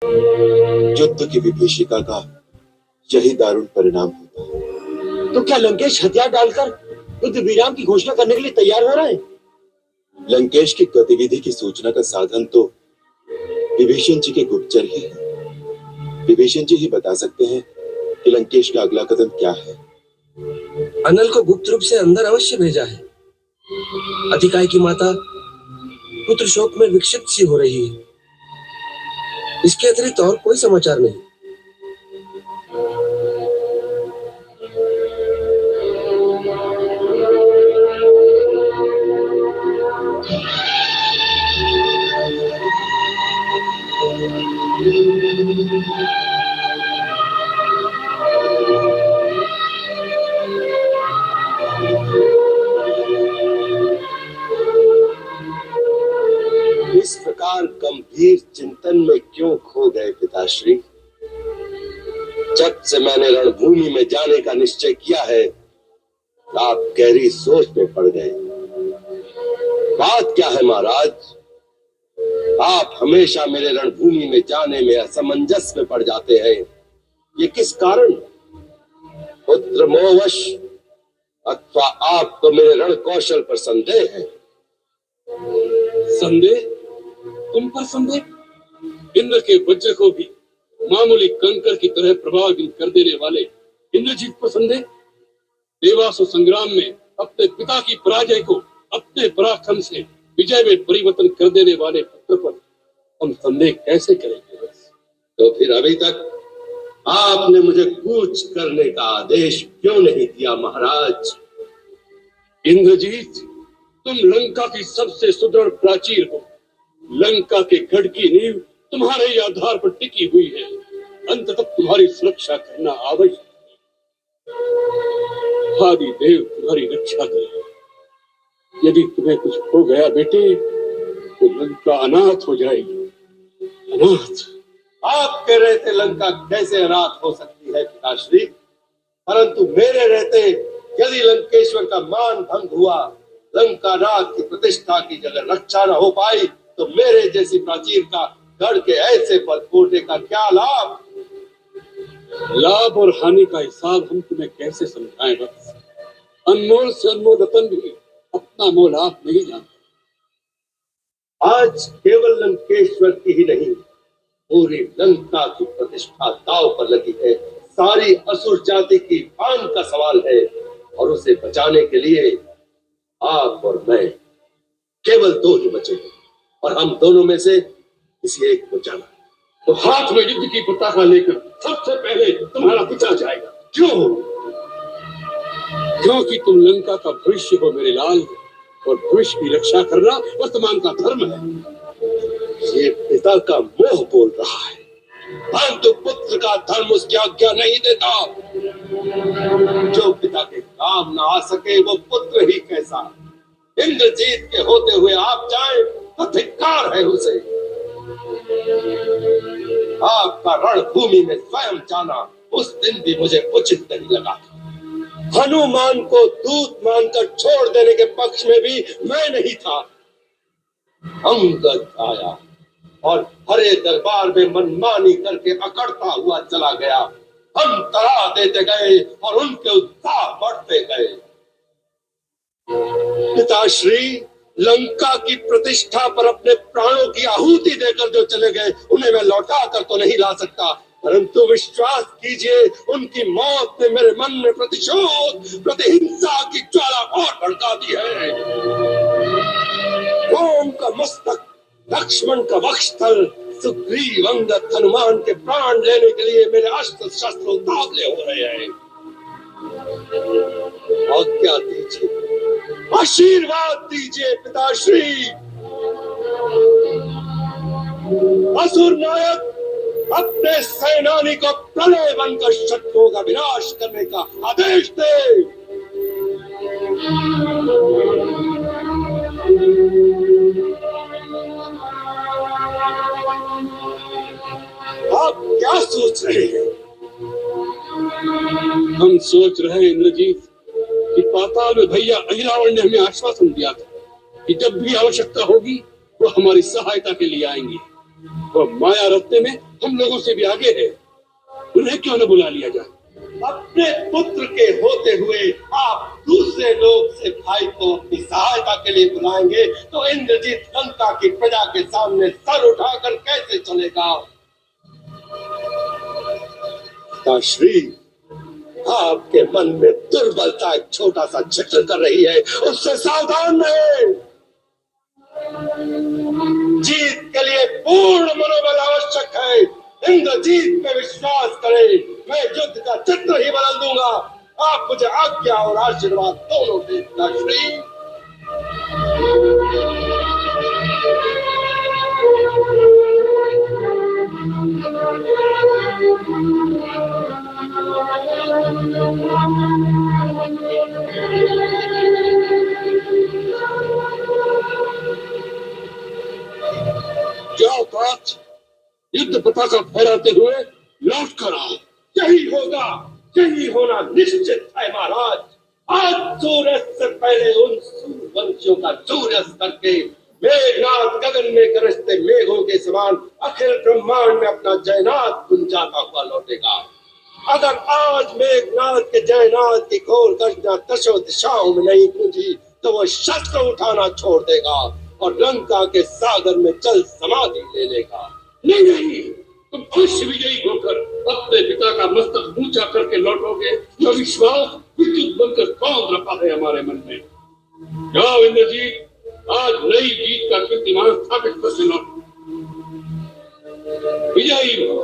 युद्ध की विभीषिका का यही दारुण परिणाम होता है। तो क्या लंकेश हथियार डालकर युद्ध विराम की घोषणा करने के लिए तैयार हो रहे हैं? लंकेश की गतिविधि की सूचना का साधन तो विभीषण जी के गुप्तचर ही है। विभीषण जी ही बता सकते हैं कि लंकेश का अगला कदम क्या है। अनल को गुप्त रूप से अंदर अवश्य भेजा है। अतिकाय की माता पुत्र शोक में विक्षिप्त सी हो रही है। इसके अतिरिक्त और कोई समाचार नहीं। इस प्रकार गंभीर चिंतन में क्यों खो गए पिताश्री? जब से मैंने रणभूमि में जाने का निश्चय किया है, आप गहरी सोच में पड़ गए। बात क्या है महाराज? आप हमेशा मेरे रणभूमि में जाने में असमंजस में पड़ जाते हैं। ये किस कारण? पुत्र मोहवश अथवा आपको मेरे रण कौशल पर संदेह है? संदेह? तुम पर संदेह? इंद्र के वज्र को भी मामूली कंकर की तरह प्रभावित कर देने वाले इंद्रजीत पर संदेह? देवासुर संग्राम में अपने पिता की पराजय को अपने पराक्रम से विजय में परिवर्तन कर देने वाले पुत्र पर हम संदेह कैसे करेंगे? तो फिर अभी तक आपने मुझे कूच करने का आदेश क्यों नहीं दिया महाराज? इंद्रजीत, तुम लंका की सबसे सुदृढ़ प्राचीर हो। लंका के गढ़ की नींव तुम्हारे ही आधार पर टिकी हुई है। अंत तक तुम्हारी सुरक्षा करना आवश्यक है। आदि देव तुम्हारी रक्षा करे। यदि तुम्हें कुछ हो गया बेटे, तो लंका अनाथ हो जाएगी। अनाथ? आप कह रहे थे लंका कैसे अनाथ हो सकती है पिताश्री, परंतु मेरे रहते यदि लंकेश्वर का मान भंग हुआ, लंका नाथ की प्रतिष्ठा की जगह रक्षा न हो पाई, तो मेरे जैसी प्राचीर का गढ़ के ऐसे पदकोटे का क्या लाभ? लाभ और हानि का हिसाब हम तुम्हें कैसे समझाएं बस? अनमोल से अनमोल रतन भी अपना मोल आप नहीं जानते। आज केवल लंकेश्वर की ही नहीं, पूरी लंका की प्रतिष्ठा दांव पर लगी है। सारी असुर जाति की आन का सवाल है, और उसे बचाने के लिए आप और मैं केवल दो ही बचे हैं, और हम दोनों में से किसी एक को जाना। तो हाथ में युद्ध की पताका लेकर सबसे पहले तुम्हारा पिता जाएगा। क्यों? क्योंकि तुम लंका का भविष्य हो मेरे लाल, और भविष्य की रक्षा करना वर्तमान का धर्म है। ये पिता का मोह बोल रहा है, परंतु पुत्र का धर्म उसकी आज्ञा नहीं देता। जो पिता के काम न आ सके वो पुत्र ही कैसा? इंद्रजीत के होते हुए आप जाएं तो धिक्कार है उसे। आपका रणभूमि में स्वयं जाना उस दिन भी मुझे उचित नहीं लगा था। हनुमान को दूत मानकर छोड़ देने के पक्ष में भी मैं नहीं था। अंगद आया और हरे दरबार में मनमानी करके अकड़ता हुआ चला गया। हम तरा देते गए और उनके उत्साह बढ़ते गए। पिताश्री, लंका की प्रतिष्ठा पर अपने प्राणों की आहुति देकर जो चले गए, उन्हें मैं लौटा कर तो नहीं ला सकता, परंतु विश्वास कीजिए, उनकी मौत ने मेरे मन में प्रतिशोध, प्रतिहिंसा की ज्वाला और भड़का दी है। राम का मस्तक, लक्ष्मण का वक्षस्थल, सुग्रीव, अंगद, हनुमान के प्राण लेने के लिए मेरे अस्त्र शस्त्र उतावले हो रहे हैं। आज्ञा दीजिए, आशीर्वाद दीजिए पिताश्री। असुर नायक अपने सेनानी को प्रलय बनकर शत्रुओं का विनाश करने का आदेश दे। आप क्या सोच रहे हैं? हम सोच रहे हैं इंद्रजीत कि पाताल में भैया अहिरावण ने हमें आश्वासन दिया था कि जब भी आवश्यकता होगी वो हमारी सहायता के लिए आएंगे। वो माया रत्ने में हम लोगों से भी आगे है, उन्हें क्यों न बुला लिया जाए? अपने पुत्र के होते हुए आप दूसरे लोग से भाई को अपनी सहायता के लिए बुलाएंगे तो इंद्रजीत लंका की प्रजा के सामने सर उठाकर कैसे चलेगा? श्री, आपके मन में दुर्बलता एक छोटा सा छिद्र कर रही है, उससे सावधान रहें। जीत के लिए पूर्ण मनोबल आवश्यक है। इंद्रजीत पे विश्वास करें, मैं युद्ध का चित्र ही बदल दूंगा। आप मुझे आज्ञा और आशीर्वाद दोनों दें श्री। जाओ तात, युद्ध पताका फहराते हुए लौट कर आओ। यही होगा, यही होना निश्चित है महाराज। आज सूरज से पहले उन सूर्यवंशियों का सूर्यास्त करके मेघनाथ गगन में गरजते मेघों के समान अखिल ब्रह्मांड में अपना जयनाथ गुंजाता हुआ लौटेगा। अगर आज मेघनाथ के जयनाथ की घोर गर्जना दशों दिशाओं में नहीं गूंजी तो वो शस्त्र उठाना छोड़ देगा और लंका के सागर में जल समाधि ले लेगा। नहीं नहीं, तुम अवश्य विजयी होकर अपने पिता का मस्तक ऊंचा करके लौटोगे। यह विश्वास विद्युत बनकर कौन रखा है हमारे मन में। जाओ इंद्रजीत, आज नई जीत का कीर्तिमान स्थापित करके लौटो। विजयी हो।